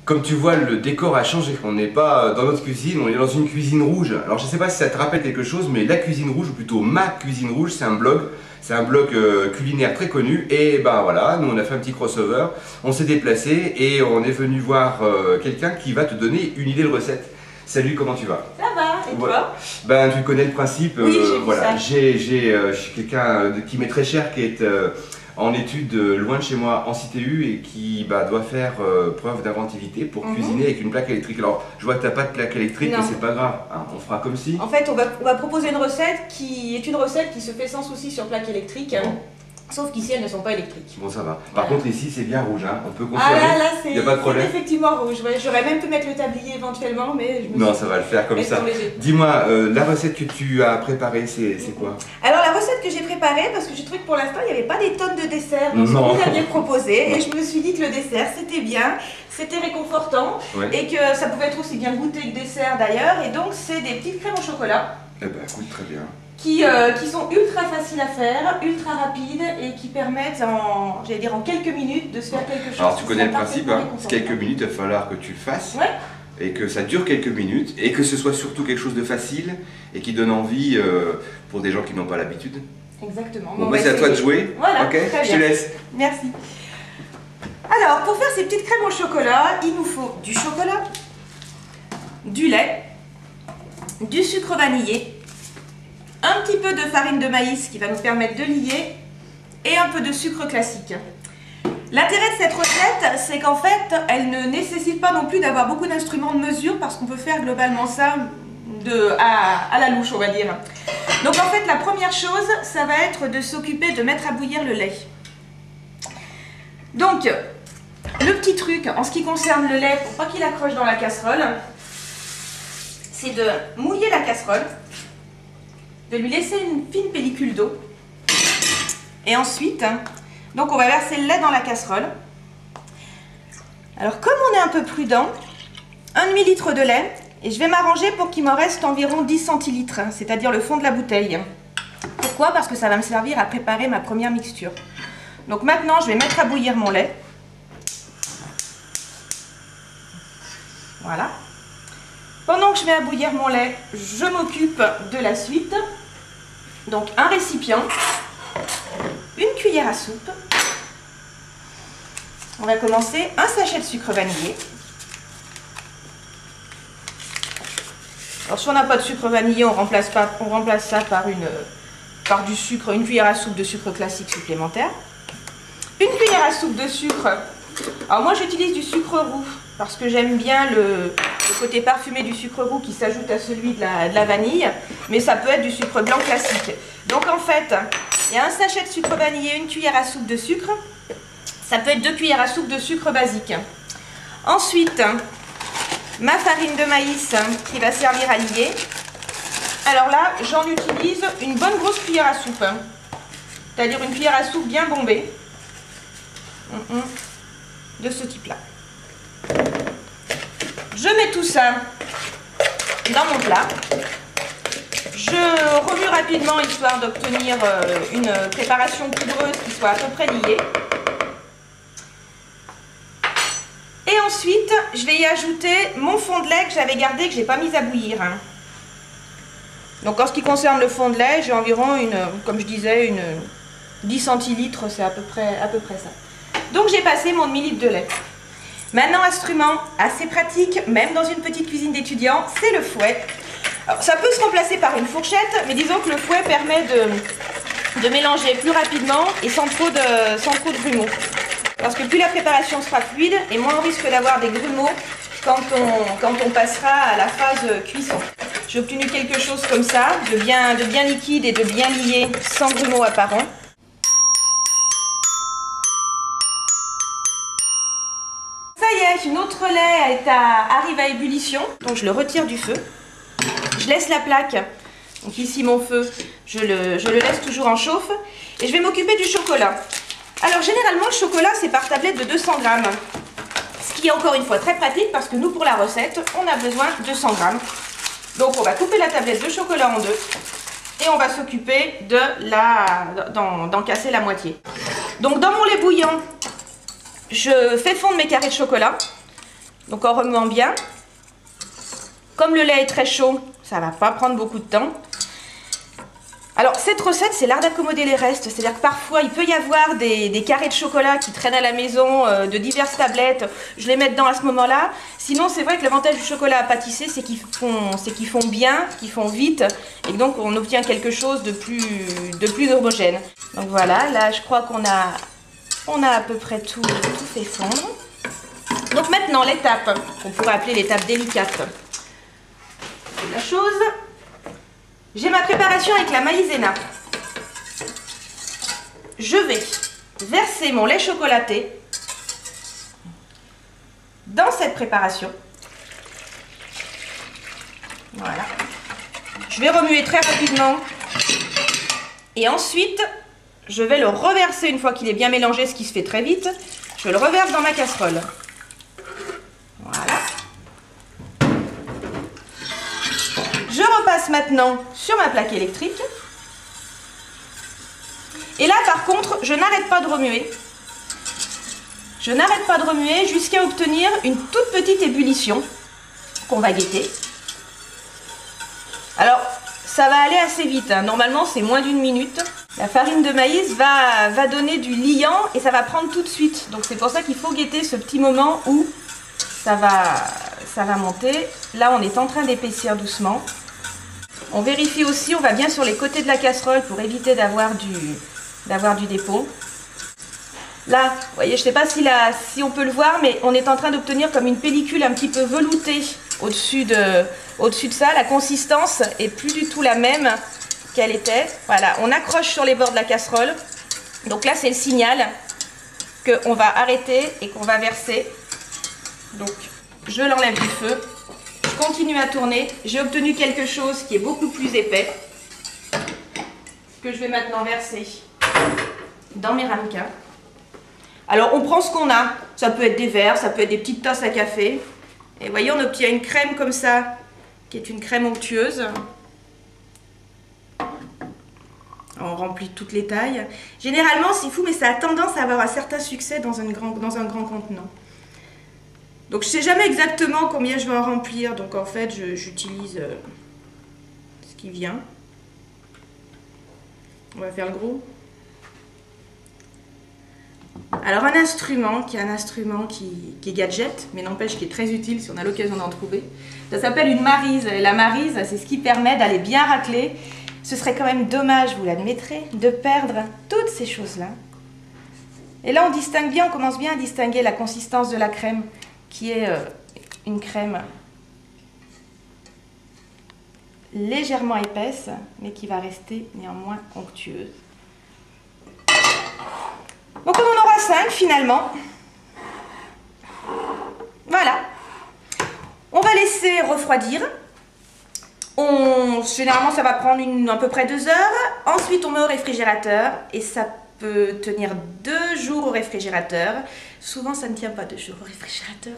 Comme tu vois, le décor a changé. On n'est pas dans notre cuisine, on est dans une cuisine rouge. Alors je sais pas si ça te rappelle quelque chose, mais La Cuisine Rouge, ou plutôt Ma Cuisine Rouge, c'est un blog. C'est un blog culinaire très connu. Et ben voilà, nous on a fait un petit crossover. On s'est déplacé et on est venu voir quelqu'un qui va te donner une idée de recette. Salut, comment tu vas? Ça va, et toi? Ben tu connais le principe. Oui, voilà, j'ai quelqu'un qui m'est très cher, qui est en études loin de chez moi en CTU et qui doit faire preuve d'inventivité pour cuisiner avec une plaque électrique. Alors je vois que tu n'as pas de plaque électrique, mais c'est pas grave, hein, on fera comme si. En fait, on va proposer une recette qui est une recette qui se fait sans souci sur plaque électrique. Bon. Sauf qu'ici elles ne sont pas électriques. Bon, ça va. Par contre ici c'est bien rouge, hein. On peut confirmer. Ah là, il n'y a pas de problème. C'est effectivement rouge. Ouais, j'aurais même pu mettre le tablier éventuellement, mais je me non, ça va le faire comme ça. Dis-moi, la recette que tu as préparée, c'est quoi? Alors la recette que j'ai préparée, parce que j'ai trouvé que pour l'instant il n'y avait pas des tonnes de desserts dans ce que vous aviez proposé, et je me suis dit que le dessert c'était bien, c'était réconfortant, et que ça pouvait être aussi bien goûté que dessert d'ailleurs, et donc c'est des petites crèmes au chocolat. Eh ben écoute, très bien. Qui sont ultra faciles à faire, ultra rapides et qui permettent en quelques minutes de se faire quelque chose. Alors tu connais le principe, hein, quelques minutes, il va falloir que tu le fasses et que ça dure quelques minutes et que ce soit surtout quelque chose de facile et qui donne envie pour des gens qui n'ont pas l'habitude. Exactement. Bon, c'est à toi de jouer. Voilà, ok, je te laisse. Merci. Alors pour faire ces petites crèmes au chocolat, il nous faut du chocolat, du lait, du sucre vanillé, un petit peu de farine de maïs qui va nous permettre de lier et un peu de sucre classique. L'intérêt de cette recette, c'est qu'en fait, elle ne nécessite pas non plus d'avoir beaucoup d'instruments de mesure parce qu'on peut faire globalement ça à la louche, on va dire. Donc en fait, la première chose, ça va être de s'occuper de mettre à bouillir le lait. Donc, le petit truc en ce qui concerne le lait, pour pas qu'il accroche dans la casserole, c'est de mouiller la casserole, de lui laisser une fine pellicule d'eau et ensuite donc on va verser le lait dans la casserole. Alors comme on est un peu prudent, un demi-litre de lait et je vais m'arranger pour qu'il m'en reste environ 10 centilitres, c'est-à-dire le fond de la bouteille. Pourquoi? Parce que ça va me servir à préparer ma première mixture. Donc maintenant je vais mettre à bouillir mon lait. Voilà. Pendant que je mets à bouillir mon lait, je m'occupe de la suite. Donc un récipient, une cuillère à soupe. On va commencer un sachet de sucre vanillé. Alors si on n'a pas de sucre vanillé, on remplace ça par du sucre, une cuillère à soupe de sucre classique supplémentaire. Une cuillère à soupe de sucre. Alors moi j'utilise du sucre roux parce que j'aime bien le côté parfumé du sucre roux qui s'ajoute à celui de la vanille, mais ça peut être du sucre blanc classique. Donc en fait, il y a un sachet de sucre vanillé, une cuillère à soupe de sucre, ça peut être 2 cuillères à soupe de sucre basique. Ensuite, ma farine de maïs qui va servir à lier. Alors là, j'en utilise une bonne grosse cuillère à soupe, c'est-à-dire une cuillère à soupe bien bombée, de ce type-là. Je mets tout ça dans mon plat. Je remue rapidement histoire d'obtenir une préparation poudreuse qui soit à peu près liée. Et ensuite, je vais y ajouter mon fond de lait que j'avais gardé, que je n'ai pas mis à bouillir. Donc en ce qui concerne le fond de lait, j'ai environ comme je disais, 10 centilitres, c'est à peu près ça. Donc j'ai passé mon demi-litre de lait. Maintenant, instrument assez pratique, même dans une petite cuisine d'étudiant, c'est le fouet. Alors, ça peut se remplacer par une fourchette, mais disons que le fouet permet de mélanger plus rapidement et sans trop de grumeaux. Parce que plus la préparation sera fluide et moins on risque d'avoir des grumeaux quand on passera à la phase cuisson. J'ai obtenu quelque chose comme ça, de bien liquide et de bien lié, sans grumeaux apparents. Ça y est, notre lait arrive à ébullition, donc je le retire du feu. Je laisse la plaque, donc ici mon feu, je le laisse toujours en chauffe. Et je vais m'occuper du chocolat. Alors généralement le chocolat c'est par tablette de 200 grammes. Ce qui est encore une fois très pratique parce que nous pour la recette, on a besoin de 100 grammes. Donc on va couper la tablette de chocolat en deux. Et on va s'occuper d'en casser la moitié. Donc dans mon lait bouillant, je fais fondre mes carrés de chocolat. Donc en remuant bien. Comme le lait est très chaud, ça va pas prendre beaucoup de temps. Alors cette recette, c'est l'art d'accommoder les restes. C'est-à-dire que parfois, il peut y avoir des carrés de chocolat qui traînent à la maison, de diverses tablettes. Je les mets dedans à ce moment-là. Sinon, c'est vrai que l'avantage du chocolat à pâtisser, c'est qu'ils font bien, qu'ils font vite. Et donc, on obtient quelque chose de plus homogène. Donc voilà, là, je crois qu'on a à peu près tout fait fondre. Donc maintenant, l'étape qu'on pourrait appeler l'étape délicate de la chose. J'ai ma préparation avec la maïzena. Je vais verser mon lait chocolaté dans cette préparation. Voilà. Je vais remuer très rapidement. Et ensuite, je vais le reverser une fois qu'il est bien mélangé, ce qui se fait très vite. Je le reverse dans ma casserole. Voilà. Je repasse maintenant sur ma plaque électrique. Et là, par contre, je n'arrête pas de remuer. Je n'arrête pas de remuer jusqu'à obtenir une toute petite ébullition qu'on va guetter. Alors, ça va aller assez vite, hein. Normalement, c'est moins d'1 minute. La farine de maïs va donner du liant et ça va prendre tout de suite. Donc, c'est pour ça qu'il faut guetter ce petit moment où ça va monter. Là, on est en train d'épaissir doucement. On vérifie aussi, on va bien sur les côtés de la casserole pour éviter d'avoir du dépôt. Là, vous voyez, je ne sais pas si on peut le voir, mais on est en train d'obtenir comme une pellicule un petit peu veloutée au-dessus de ça. La consistance est plus du tout la même qu'elle était. Voilà, on accroche sur les bords de la casserole. Donc là, c'est le signal qu'on va arrêter et qu'on va verser. Donc, je l'enlève du feu. Je continue à tourner. J'ai obtenu quelque chose qui est beaucoup plus épais, que je vais maintenant verser dans mes ramequins. Alors, on prend ce qu'on a. Ça peut être des verres, ça peut être des petites tasses à café. Et vous voyez, on obtient une crème comme ça, qui est une crème onctueuse. On remplit toutes les tailles. Généralement, c'est fou, mais ça a tendance à avoir un certain succès dans un grand contenant. Donc, je ne sais jamais exactement combien je vais en remplir. Donc, en fait, j'utilise ce qui vient. On va faire le gros. Alors, un instrument qui est gadget, mais n'empêche qui est très utile si on a l'occasion d'en trouver. Ça s'appelle une maryse. Et la maryse, c'est ce qui permet d'aller bien racler. Ce serait quand même dommage, vous l'admettrez, de perdre toutes ces choses-là. Et là, on distingue bien, on commence bien à distinguer la consistance de la crème, qui est une crème légèrement épaisse, mais qui va rester néanmoins onctueuse. Donc on en aura 5 finalement. Voilà. On va laisser refroidir. Généralement ça va prendre à peu près 2 heures. Ensuite on met au réfrigérateur et ça peut tenir 2 jours au réfrigérateur. Souvent ça ne tient pas 2 jours au réfrigérateur.